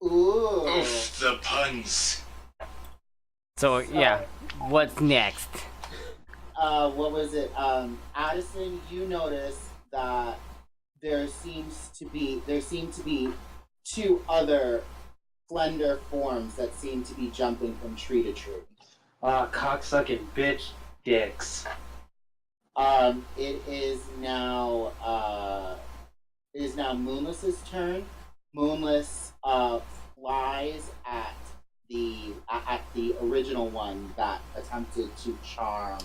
Ooh. Oof, the puns. So yeah, what's next? What was it? Addison, you notice that there seem to be two other slender forms that seem to be jumping from tree to tree. Cocksucking bitch dicks. It is now Moonless's turn. Moonless flies at the original one that attempted to charm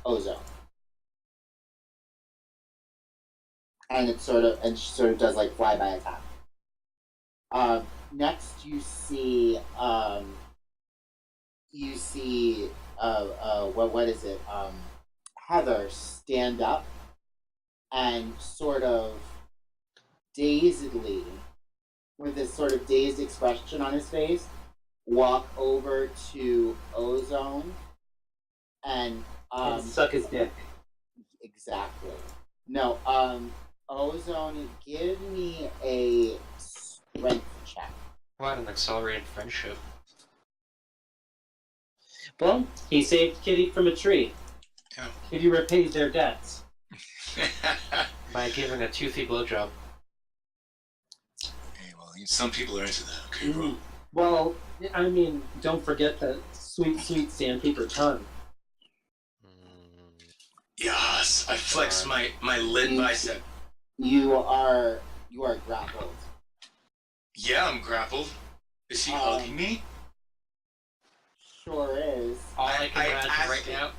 Ozone. And she sort of does like flyby attack. Next you see what is it? Heather stand up and sort of dazedly, with this sort of dazed expression on his face, walk over to Ozone and suck his dick. Exactly. No, Ozone, give me a strength check. What an accelerated friendship. Well, he saved Kitty from a tree. Yeah. Kitty repays their debts. By giving a toothy blowjob. Hey, well, some people are into that. Okay, bro. Well, I mean, don't forget that sweet, sweet sandpaper tongue. Yes, I flex my lid bicep. You are grappled. Yeah, I'm grappled. Is he hugging me? Sure is. All I can imagine right now.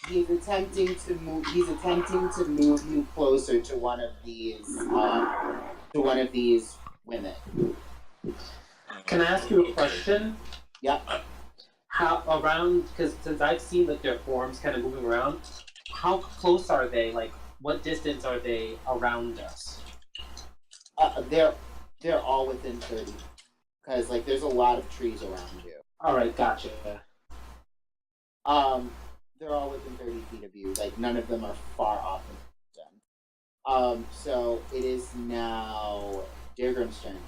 He's attempting to move you closer to one of these women. Can I ask you a question? Yep. Because since I've seen that their forms kind of moving around, how close are they? Like, what distance are they around us? They're all within 30. Because, like, there's a lot of trees around you. Alright, gotcha. They're all within 30 feet of you. Like, none of them are far off of them. So it is now Daergram's turn.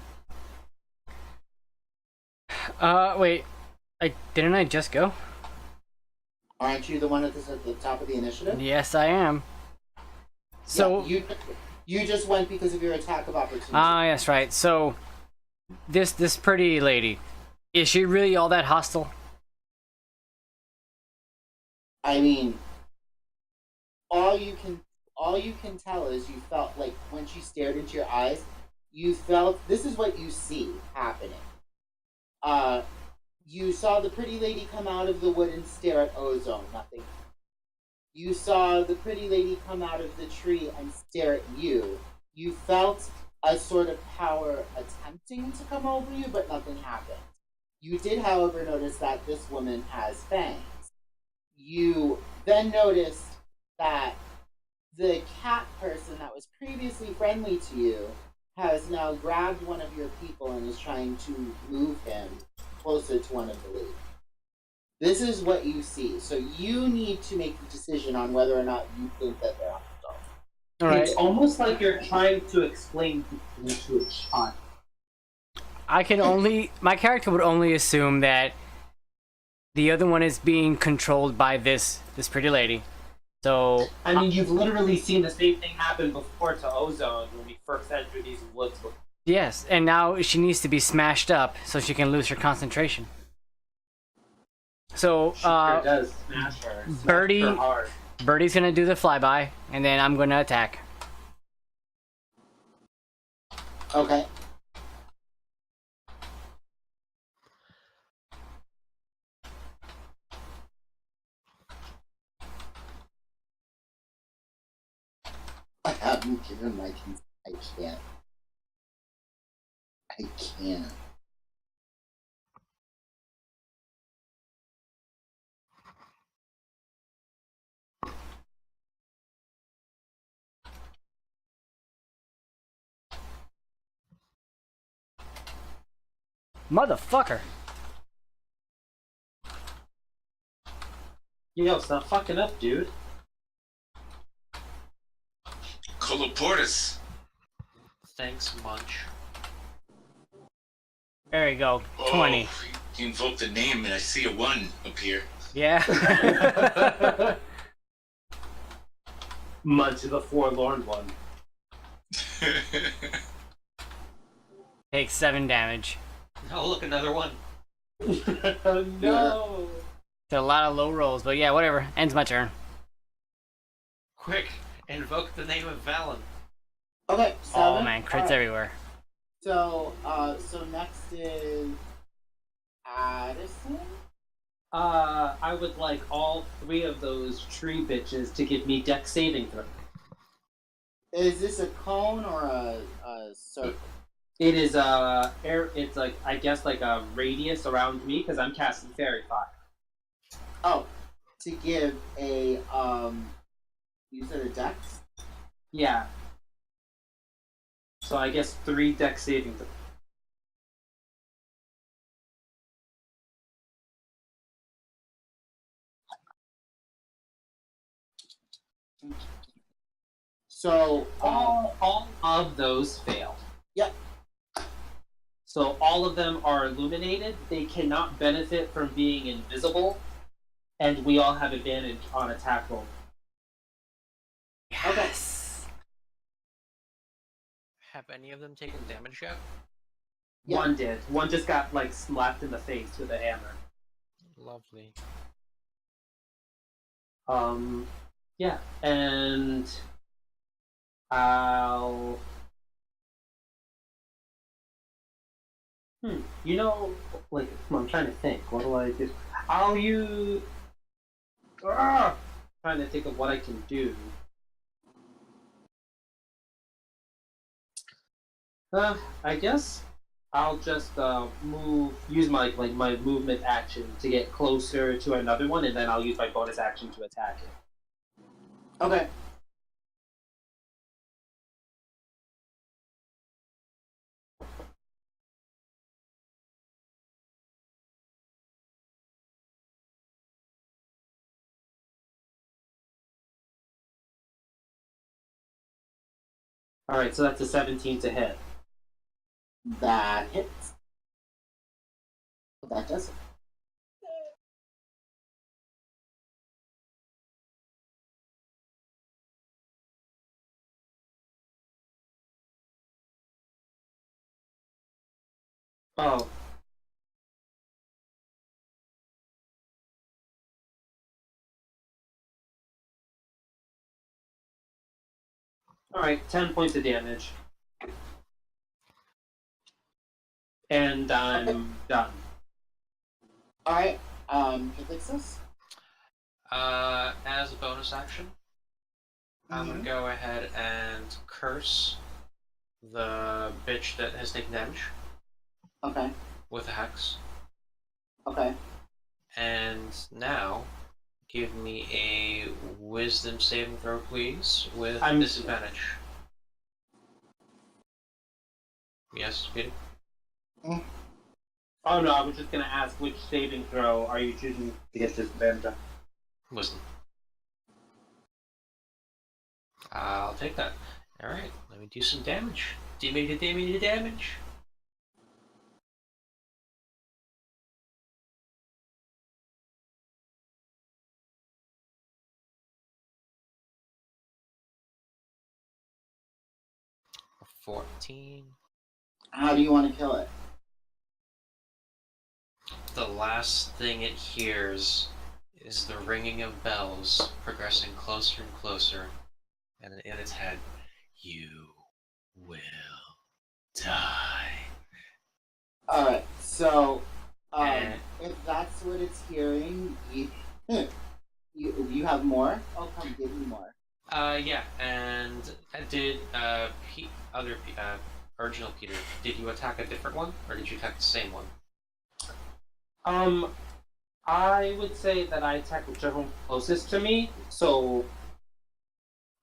Wait. Didn't I just go? Aren't you the one at the top of the initiative? Yes, I am. So yeah, you just went because of your attack of opportunity. Yes, right. So this pretty lady, is she really all that hostile? I mean, all you can tell is you felt like when she stared into your eyes, you felt this is what you see happening. You saw the pretty lady come out of the wood and stare at Ozone, nothing. You saw the pretty lady come out of the tree and stare at you. You felt a sort of power attempting to come over you, but nothing happened. You did, however, notice that this woman has fangs. You then noticed that the cat person that was previously friendly to you has now grabbed one of your people and is trying to move him closer to one of the leads. This is what you see. So you need to make the decision on whether or not you think that they're hostile. All right. It's almost like you're trying to explain to a child. My character would only assume that the other one is being controlled by this pretty lady. So I mean, you've literally seen the same thing happen before to Ozone when we first entered these woods. yes, and now she needs to be smashed up so she can lose her concentration. So She sure does smash her. Smash Birdie- her hard. Birdie's gonna do the flyby, and then I'm gonna attack. Okay. I haven't given my consent. I can't. I can't. Motherfucker! Yo, stop fucking up, dude. Coloportis. Thanks, Munch. There you go. 20. Oh, you invoke the name and I see a 1 appear. Yeah. Much of the forlorn one. Takes 7 damage. Oh, look, another one. No. It's a lot of low rolls, but yeah, whatever. Ends my turn. Quick, invoke the name of Valen. Okay, 7. Oh man, crits Alright. everywhere. So next is Addison. I would like all 3 of those tree bitches to give me dex saving throw. Is this a cone or a circle? It is it's like I guess like a radius around me because I'm casting fairy fire. Oh, to give a you said a dex? Yeah. So I guess 3 dex saving throw. So All of those fail. Yep. So all of them are illuminated. They cannot benefit from being invisible, and we all have advantage on attack roll. Yes. Have any of them taken damage yet? Yeah. One did. One just got like slapped in the face with a hammer. Lovely. Yeah, and I'll. You know, like I'm trying to think. What do I do? I'll use. Trying to think of what I can do. I guess I'll just use my my movement action to get closer to another one, and then I'll use my bonus action to attack it. okay. All right, so that's a 17 to hit. That hits. That does it. Oh. Alright, 10 points of damage. And I'm done. Alright, Cathexis? As a bonus action, I'm gonna go ahead and curse the bitch that has taken damage Okay, with a hex. okay. And now, give me a wisdom saving throw, please, with disadvantage. Yes, Peter? Oh no, I was just gonna ask which saving throw are you choosing to get disadvantage on? Wisdom. I'll take that. Alright, let me do some damage. Damage. A 14. How do you want to kill it? The last thing it hears is the ringing of bells, progressing closer and closer, and in its head, you will die. Alright, so, And- if that's what it's hearing, you have more? Oh, come, give me more. Yeah, and did, original Peter, did you attack a different one, or did you attack the same one? I would say that I attacked whichever one closest to me, so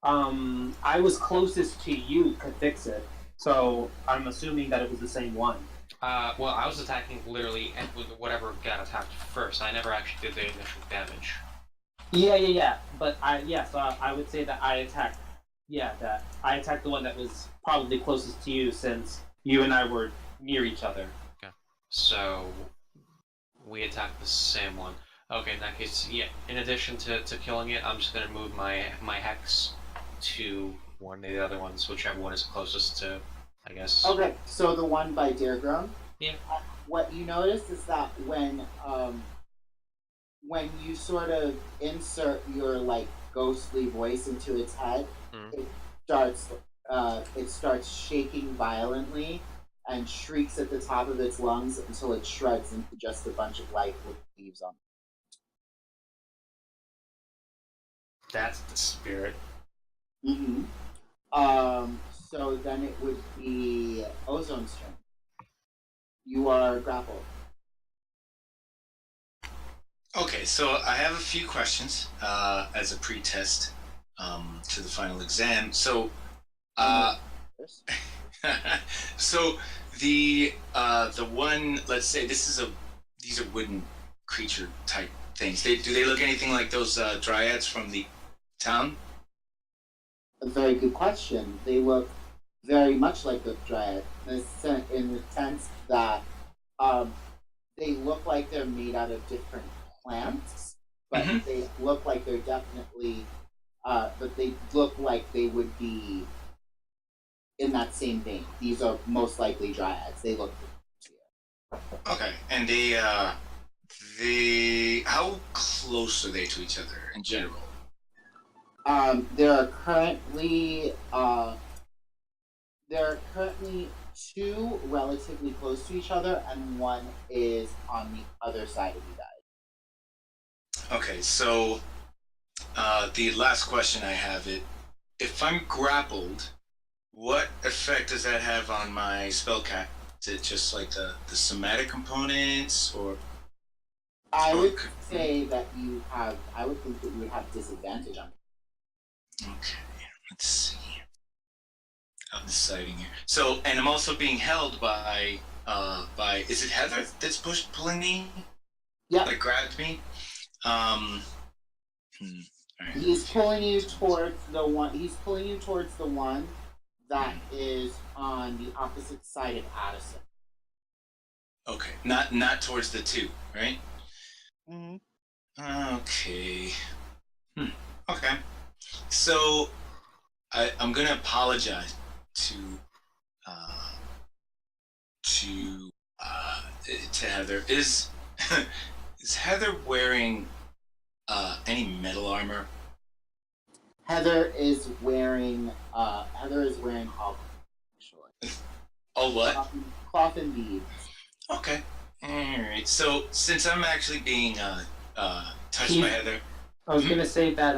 I was closest to you, could fix it. So I'm assuming that it was the same one. Well, I was attacking literally with whatever got attacked first. I never actually did the initial damage. Yeah. But so I would say that I attacked the one that was probably closest to you, since you and I were near each other. Okay. So we attack the same one. Okay, in that case, yeah. In addition to killing it, I'm just gonna move my hex to one of the other ones, whichever one is closest to, I guess. Okay, so the one by Daergram. Yeah. What you notice is that when you sort of insert your like ghostly voice into its head, Mm. it starts shaking violently and shrieks at the top of its lungs until it shreds into just a bunch of light with leaves on. That's the spirit. Mm-hmm. So then it would be Ozone's turn. You are grappled. Okay, so I have a few questions as a pre-test to the final exam. So, so the one, let's say these are wooden creature type things. Do they look anything like those dryads from the town? A very good question. They look very much like the dryad in the sense that they look like they're made out of different plants, but they look like they're definitely, but they look like they would be in that same vein. These are most likely dryads. They look. Okay, and how close are they to each other in general? There are currently two relatively close to each other, and one is on the other side of you guys. Okay, so the last question I have if I'm grappled, what effect does that have on my spellcast? Is it just like the somatic components, or? I would say that I would think that you would have disadvantage on it. Okay, let's see. I'm deciding here. So, and I'm also being held by is it Heather that's pulling me? Yeah. That grabbed me? All right. He's pulling you towards the one that is on the opposite side of Addison. Okay, not towards the two, right? Mm-hmm. Okay. Okay. So I'm gonna apologize to Heather. Is is Heather wearing any metal armor? Heather is wearing cloth, actually. Oh, what? Cloth and beads. Okay. Alright. So since I'm actually being touched by Heather. I was gonna say that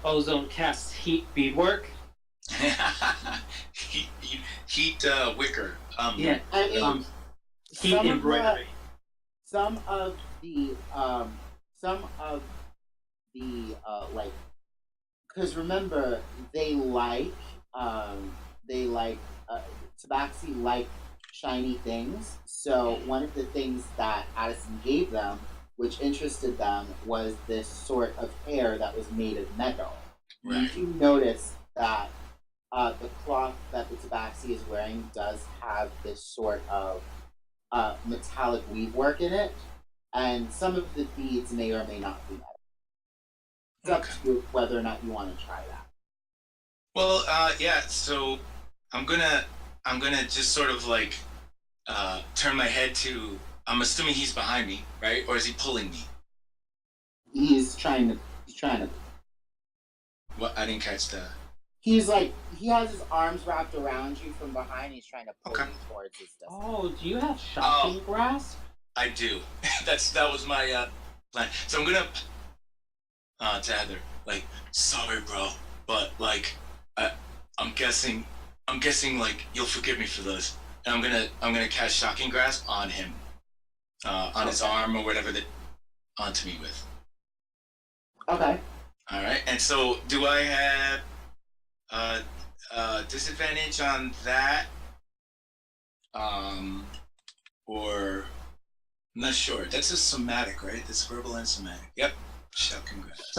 Ozone casts heat beadwork. heat wicker. Yeah. I mean, Heat embroidery. Some of the like, because remember they like Tabaxi like shiny things. So one of the things that Addison gave them, which interested them, was this sort of hair that was made of metal. Right. You notice that the cloth that the Tabaxi is wearing does have this sort of metallic weavework in it, and some of the beads may or may not be metal. It's up to you whether or not you want to try that. Well, yeah. So I'm gonna just sort of like turn my head to. I'm assuming he's behind me, right? Or is he pulling me? He's trying to. What? I didn't catch that. He's like, he has his arms wrapped around you from behind. He's trying to pull you towards his destiny. Oh, do you have shocking grasp? I do. that was my plan. So I'm gonna to Heather, like, sorry, bro, but like, I'm guessing like you'll forgive me for this, and I'm gonna cast Shocking Grasp on him, on his arm or whatever that onto me with. Okay. All right, and so do I have disadvantage on that, or I'm not sure. That's a somatic, right? That's verbal and somatic. Yep. Shocking grasp.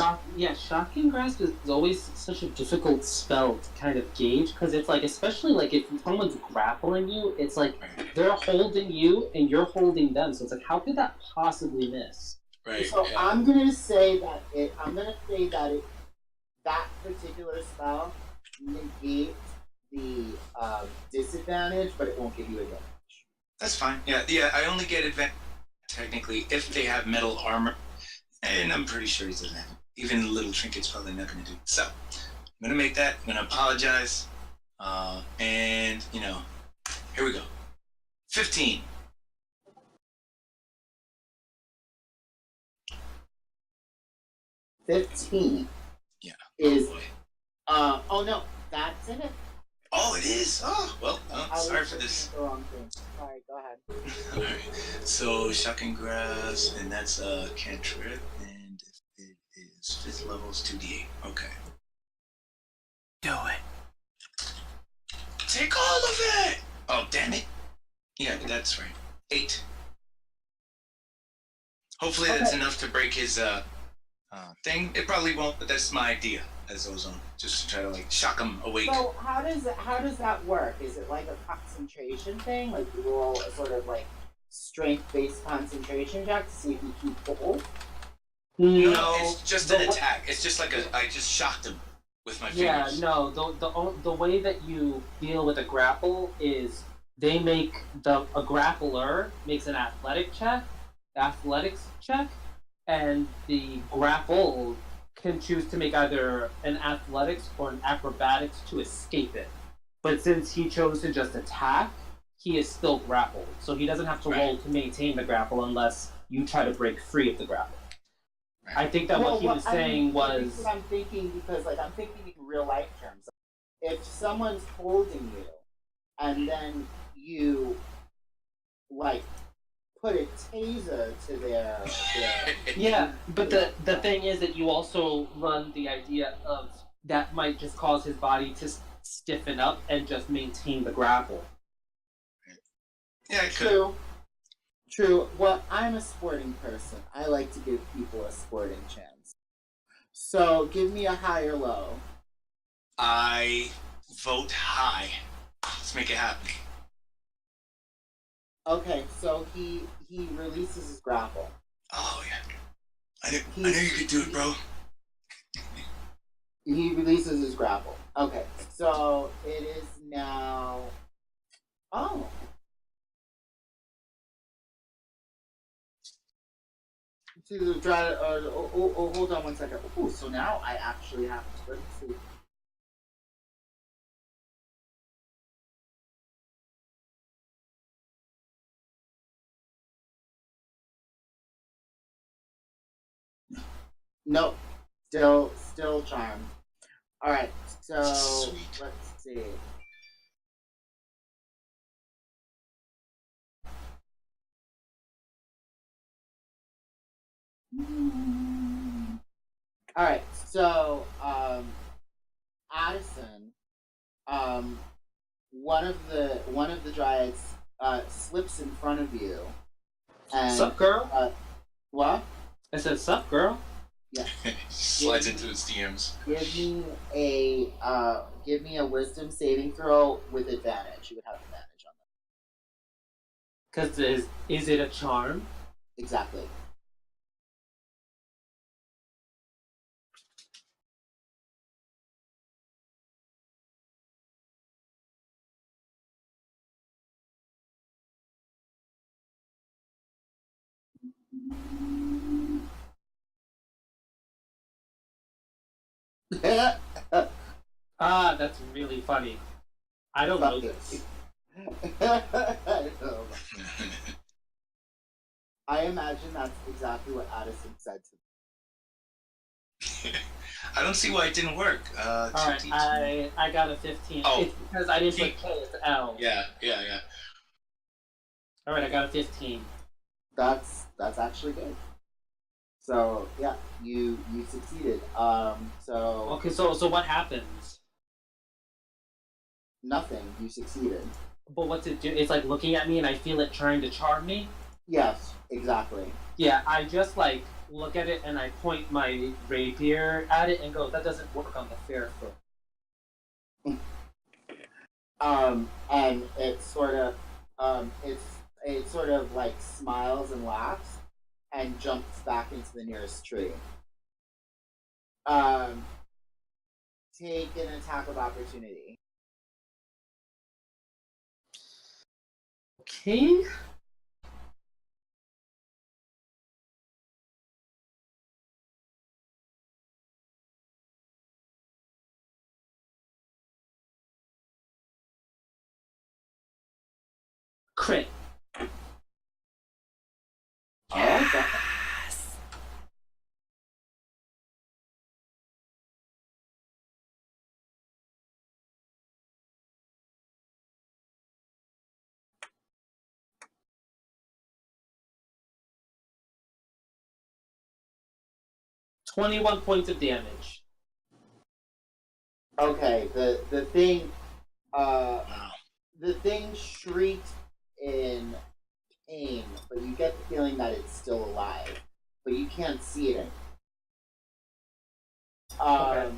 Shocking grasp is always such a difficult spell to kind of gauge because it's like, especially like if someone's grappling you, it's like they're holding you and you're holding them, so it's like, how could that possibly miss? Right. So yeah. I'm gonna say that that particular spell negates the disadvantage, but it won't give you advantage. That's fine. Yeah. I only get advantage technically if they have metal armor, and I'm pretty sure he doesn't have it. Even the little trinket's probably not going to do it. So I'm going to make that. I'm going to apologize, and here we go. 15. 15 Yeah. is Oh, boy. oh no, that's in it. Oh, it is. Oh well. Sorry for this. The wrong thing. Sorry, go ahead. All right. So shocking grasp, and that's a cantrip, and if it is 5th level, it's 2d8. Okay. Do it. Take all of it. Oh damn it. Yeah, that's right. 8. Hopefully that's enough to break his thing. It probably won't, but that's my idea as Ozone. Just to try to shock him awake. So how does that work? Is it like a concentration thing? Like you roll a sort of strength-based concentration check to see if you keep hold? No, it's just an attack. It's just I just shocked him with my fingers. Yeah, no. The way that you deal with a grapple is they make a grappler makes an athletics check, and the grapple can choose to make either an athletics or an acrobatics to escape it. But since he chose to just attack, he is still grappled, so he doesn't have to roll to maintain the grapple unless you try to break free of the grapple. Right. I think that what he was saying was... What I'm thinking, because I'm thinking in real life terms. If someone's holding you, and then you put a taser to their yeah, but the thing is that you also run the idea of that might just cause his body to stiffen up and just maintain the grapple. Yeah, it could. True. Well, I'm a sporting person. I like to give people a sporting chance. So, give me a high or low. I vote high. Let's make it happen. Okay, so he releases his grapple. Oh yeah, I knew you could do it, bro. He releases his grapple. Okay, so it is now. Oh. Hold on one second. Oh, so now I actually have to. Let's see. Nope. Still charmed. Alright, so Sweet. Let's see. Alright, so Addison, one of the dryads slips in front of you. And, Sup, girl? What? I said, sup, girl? Yeah. Slides into his DMs. Give me a wisdom saving throw with advantage. You would have advantage on that. Because is it a charm? Exactly. That's really funny. I don't know this. I imagine that's exactly what Addison said to me. I don't see why it didn't work. Alright, I got a 15. Oh. It's because I didn't put K as L. Yeah. Alright, I got a 15. That's actually good. So yeah, you succeeded. Okay, so what happens? Nothing. You succeeded. But what's it do? It's looking at me and I feel it trying to charm me? Yes, exactly. Yeah, I just look at it and I point my rapier at it and go, that doesn't work on the fair foot. And it sort of, it sort of like smiles and laughs and jumps back into the nearest tree. Take an attack of opportunity. Okay. Crit. Yes. 21 points of damage. Okay, the thing the thing shrieked in pain, but you get the feeling that it's still alive, but you can't see it anymore. Okay.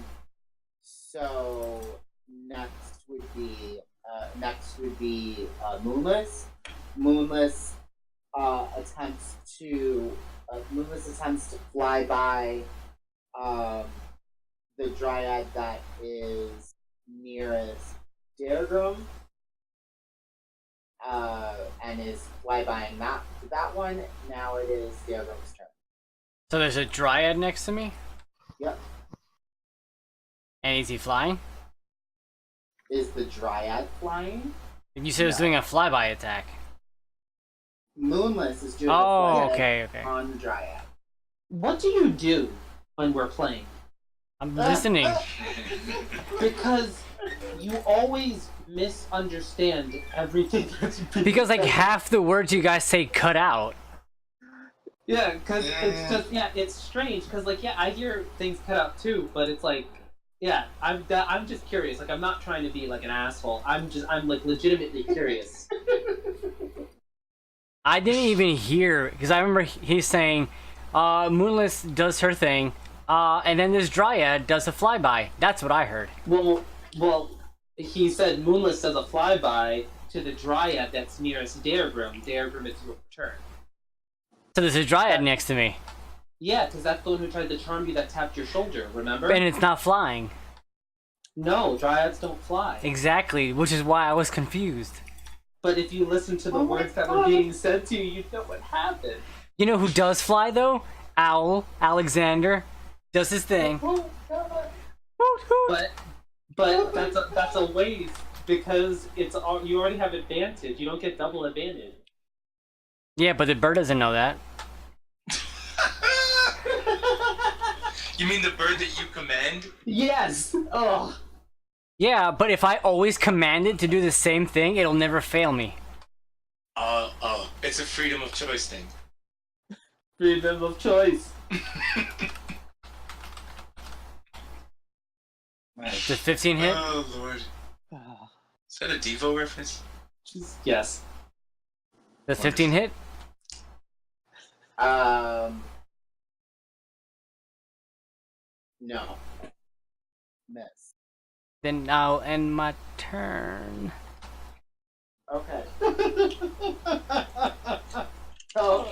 So next would be Moonless. Moonless attempts to fly by the dryad that is nearest Daergram, and is flybying that one. Now it is Daergram's turn. So there's a dryad next to me? Yep. And is he flying? Is the dryad flying? You said it was doing a flyby attack. Moonless is doing Oh, a flyby okay. on the dryad. What do you do when we're playing? I'm listening. Because you always misunderstand everything that's been Because like said. half the words you guys say cut out. Yeah, because it's just, it's strange, because, like, I hear things cut out too, but it's like, I'm just curious. Like, I'm not trying to be, like, an asshole. I'm like, legitimately curious. I didn't even hear, because I remember he's saying, Moonless does her thing, and then this dryad does a flyby. That's what I heard. Well, he said Moonless does a flyby to the dryad that's nearest Daergram. Daergram is your turn. So there's a dryad next to me. Yeah, because that's the one who tried to charm you that tapped your shoulder, remember? And it's not flying. No, dryads don't fly. Exactly, which is why I was confused. But if you listen to the words that were being said to you, you'd know what happened. You know who does fly though? Owl, Alexander, does his thing. Hoot, hoot. But that's a waste, because you already have advantage. You don't get double advantage. Yeah, but the bird doesn't know that. You mean the bird that you command? Yes. Oh. Yeah, but if I always command it to do the same thing, it'll never fail me. It's a freedom of choice thing. Freedom of choice. Does 15 hit? Oh lord. Is that a Devo reference? Yes. Does 15 hit? No. Miss. Then I'll end my turn. Okay. So,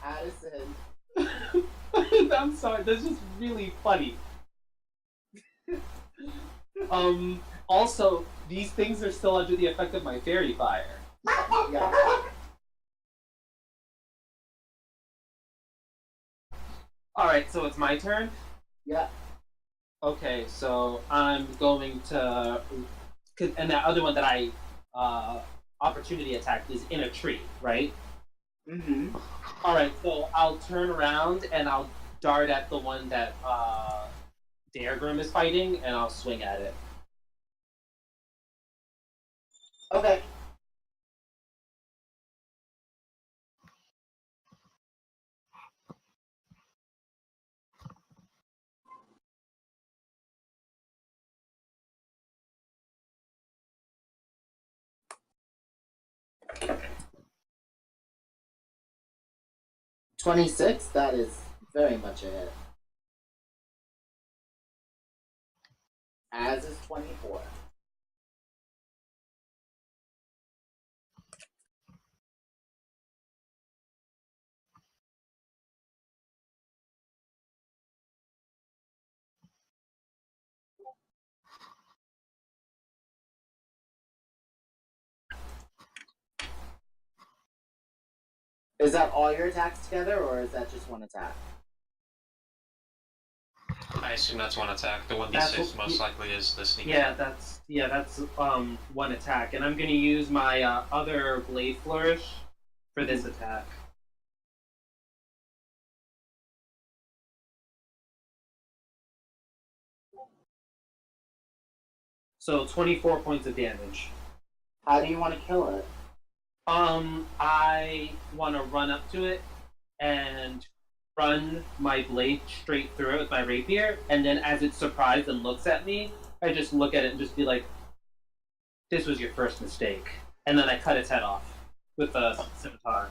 Addison. I'm sorry, that's just really funny. Also, these things are still under the effect of my fairy fire. Yeah. Alright, so it's my turn? Yeah. Okay, so I'm going to... And that other one that I opportunity attacked is in a tree, right? Mm-hmm. Alright, so I'll turn around and I'll dart at the one that Daergram is fighting, and I'll swing at it. Okay. $26, that is very much a hit. As is 24. Is that all your attacks together, or is that just one attack? I assume that's one attack. The 1d6 That's- most likely is the sneak. Yeah, that's one attack, and I'm gonna use my other blade flourish for this attack. So 24 points of damage. How do you want to kill it? I want to run up to it and run my blade straight through it with my rapier, and then as it's surprised and looks at me, I just look at it and just be like, "This was your first mistake," and then I cut its head off with a scimitar.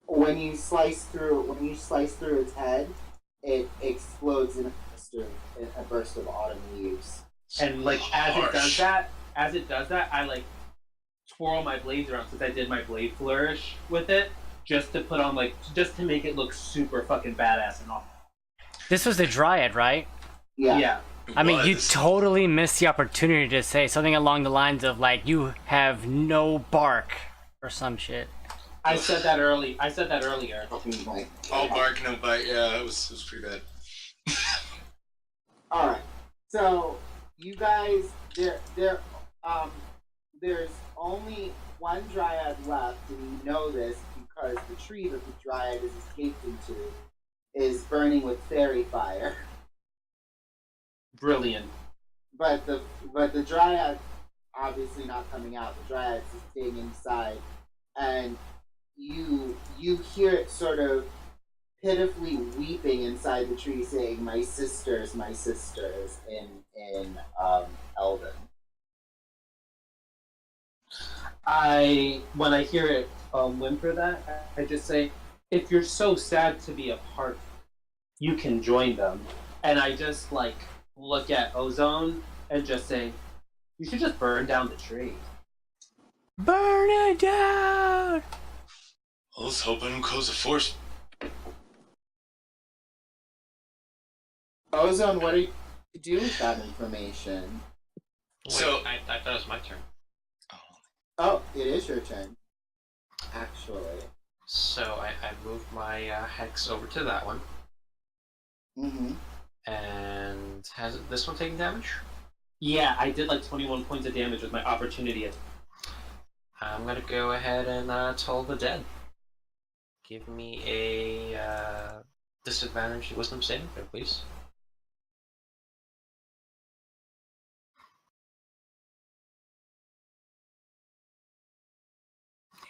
When you slice through its head, it explodes in a burst of autumn leaves. And like as it Harsh. does that, I like twirl my blades around since I did my blade flourish with it, just to put on just to make it look super fucking badass and all. This was the Dryad, right? Yeah. I mean, you Was. totally missed the opportunity to say something along the lines of, like, you have no bark or some shit. I said that earlier. All bark, no bite. Yeah, it was pretty bad. All right. So you guys, there's only one dryad left, and you know this because the tree that the dryad has escaped into is burning with fairy fire. Brilliant. But the dryad obviously not coming out. The dryad's staying inside, and you hear it sort of pitifully weeping inside the tree, saying, my sisters," in Elven. When I hear it whimper that, I just say, "If you're so sad to be apart, you can join them." And I just look at Ozone and just say, "You should just burn down the tree." Burn it down! Well, let's hope I don't cause a force. Ozone, what do you do with that information? Wait, So- I thought it was my turn. Oh, it is your turn. Actually. So I moved my hex over to that one. Mm-hmm. And has this one taken damage? Yeah, I did 21 points of damage with my opportunity. I'm gonna go ahead and toll the dead. Give me a disadvantage wisdom saving throw, please.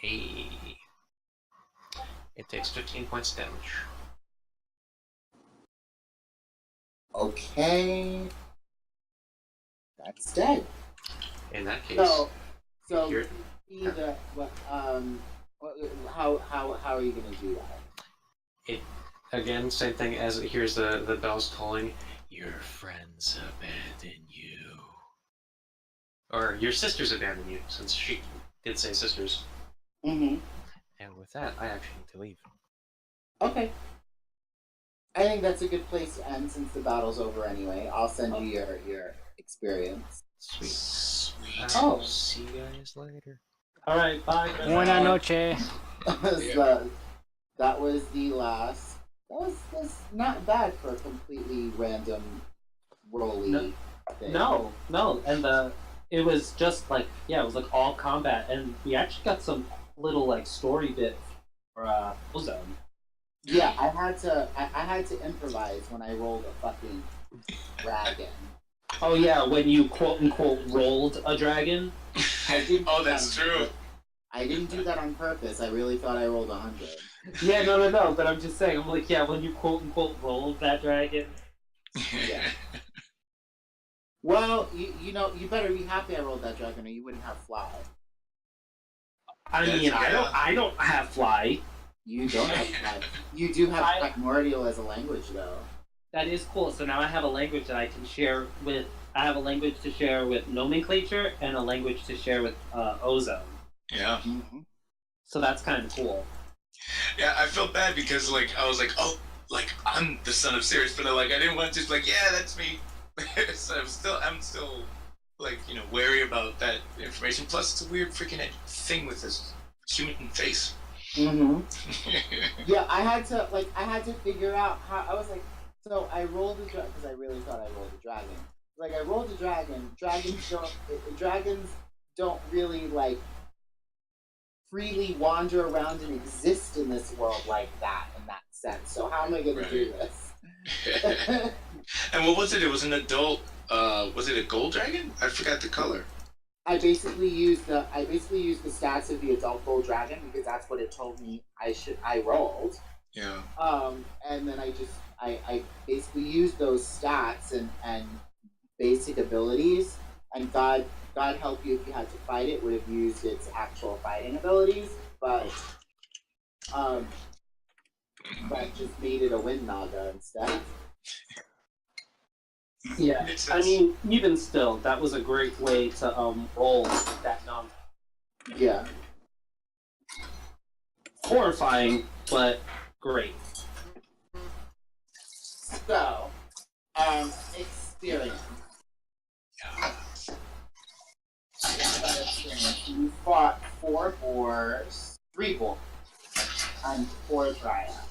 Hey. It takes 15 points damage. Okay. That's dead. In that case, So Here- either how are you gonna do that? again, same thing as it hears the bells tolling. Your friends abandon you. Or your sisters abandon you, since she did say sisters. Mm-hmm. And with that, I actually need to leave. Okay. I think that's a good place to end since the battle's over anyway. I'll send you your experience. Sweet. Sweet. Oh. See you guys later. All right, bye. Buena noche. That was the last. That's not bad for a completely random rolly thing. No, and it was just it was all combat, and we actually got some little story bit for Ozone. Yeah, I had to improvise when I rolled a fucking dragon. Oh yeah, when you quote unquote rolled a dragon. Oh, that's true. I didn't do that on purpose. I really thought I rolled 100. Yeah, no, but I'm just saying, when you quote unquote rolled that dragon. Yeah. Well, you better be happy I rolled that dragon, or you wouldn't have fly. I mean, Yeah. I don't have fly. You don't have you do have primordial as a language, though. That is cool. So now I have a language that I can share with. I have a language to share with Gnomenclature and a language to share with Ozone. Yeah. Mm-hmm. So that's kind of cool. Yeah, I felt bad because like I was like, oh, like I'm the son of Sirius, but like I didn't want to just like, yeah, that's me. So I'm still like, you know, wary about that information. Plus, it's a weird freaking thing with this human face. Mm-hmm. Yeah, I had to figure out how. I was like, so I rolled a dragon because I really thought I rolled a dragon. Like I rolled a dragon. Dragons don't really like freely wander around and exist in this world like that in that sense. So how am I going to do this? And what was it? It was an adult. Was it a gold dragon? I forgot the color. I basically used the stats of the adult gold dragon because that's what it told me I rolled. Yeah. And then I basically used those stats and basic abilities, and God help you if you had to fight it, would have used its actual fighting abilities, but just made it a wind naga instead. Yeah, I mean, even still, that was a great way to roll that number. Yeah. Horrifying, but great. So, experience. You fought 4 boars, 3 boars, and 4 dryads.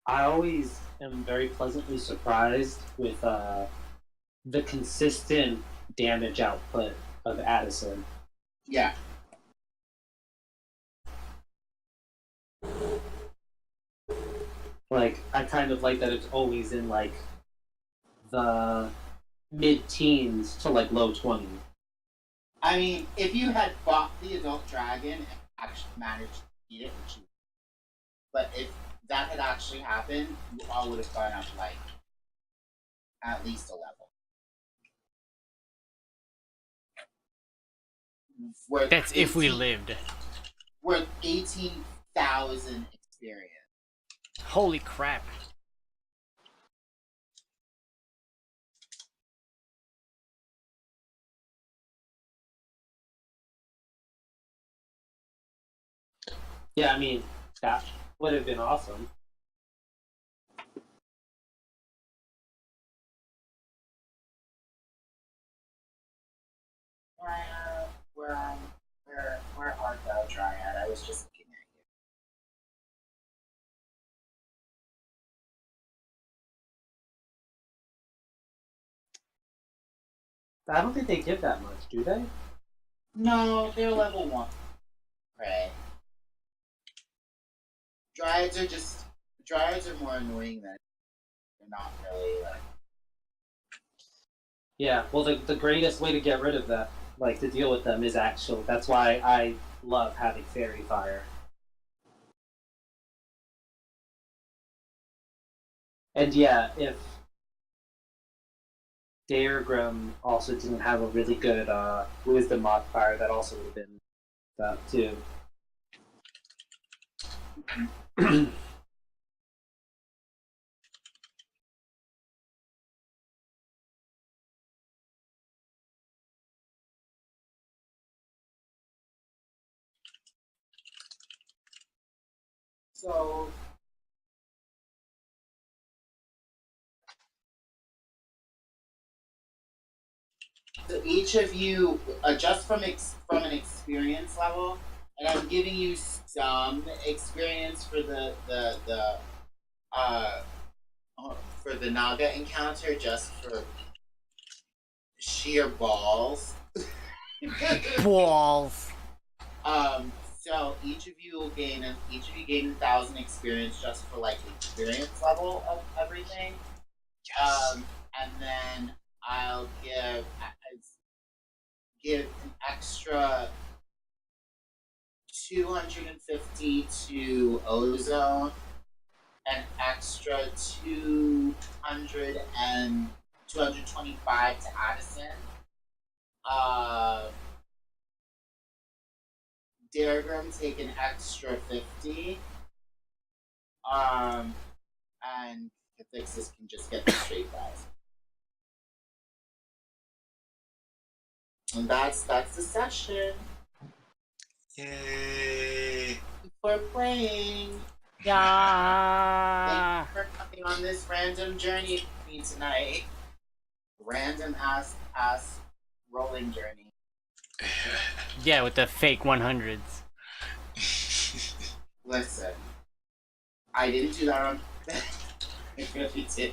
I always am very pleasantly surprised with the consistent damage output of Addison. Yeah. Like, I kind of like that it's always in like the mid-teens to like low 20s. I mean, if you had fought the adult dragon and actually managed to beat it, but if that had actually happened, you all would have gone up like at least a level. That's if we lived. Worth 18,000 experience. Holy crap. Yeah, I mean, that would have been awesome. Where art thou, Dryad? I was just looking at you. I don't think they give that much, do they? No, they're level 1. Right. Dryads are more annoying than they're not really like. Yeah, well, the greatest way to get rid of that, like to deal with them, is actually that's why I love having fairy fire. And yeah, if Daergram also didn't have a really good wisdom modifier, that also would have been that too. So each of you adjust from an experience level, and I'm giving you some experience for for the Naga encounter, just for to your balls. Balls. So each of you gain 1,000 experience just for like the experience level of everything. Yes. And then I'll give an extra 250 to Ozone, an extra 225 to Addison. Daergram take an extra 50. And Cathixis can just get the straight guys. And that's the session. Yay. For playing. Yeah. Thank you for coming on this random journey with me tonight. Random ass rolling journey. Yeah, with the fake 100s. Listen, I didn't do that on purpose. I really did.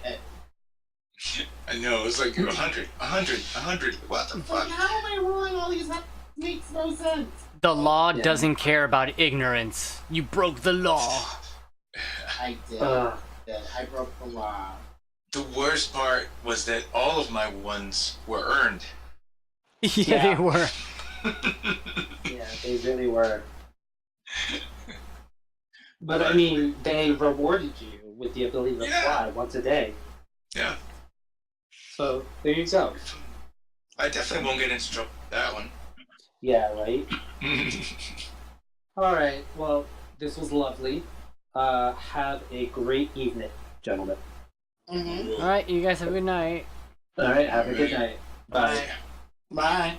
I know, it was like 100. What the Like, fuck? how am I rolling all these? That makes no sense. The law Yeah. doesn't care about ignorance. You broke the law. I did. Ugh. I broke the law. The worst part was that all of my ones were earned. Yeah, they were. Yeah, they really were. But I mean, they rewarded you with the ability to Yeah. fly once a day. Yeah, So there you go. I definitely won't get into trouble with that one. Yeah, right? Alright, well, this was lovely. Have a great evening, gentlemen. Mm-hmm. Alright, you guys have a good night. Alright, have a good night. Bye. Bye.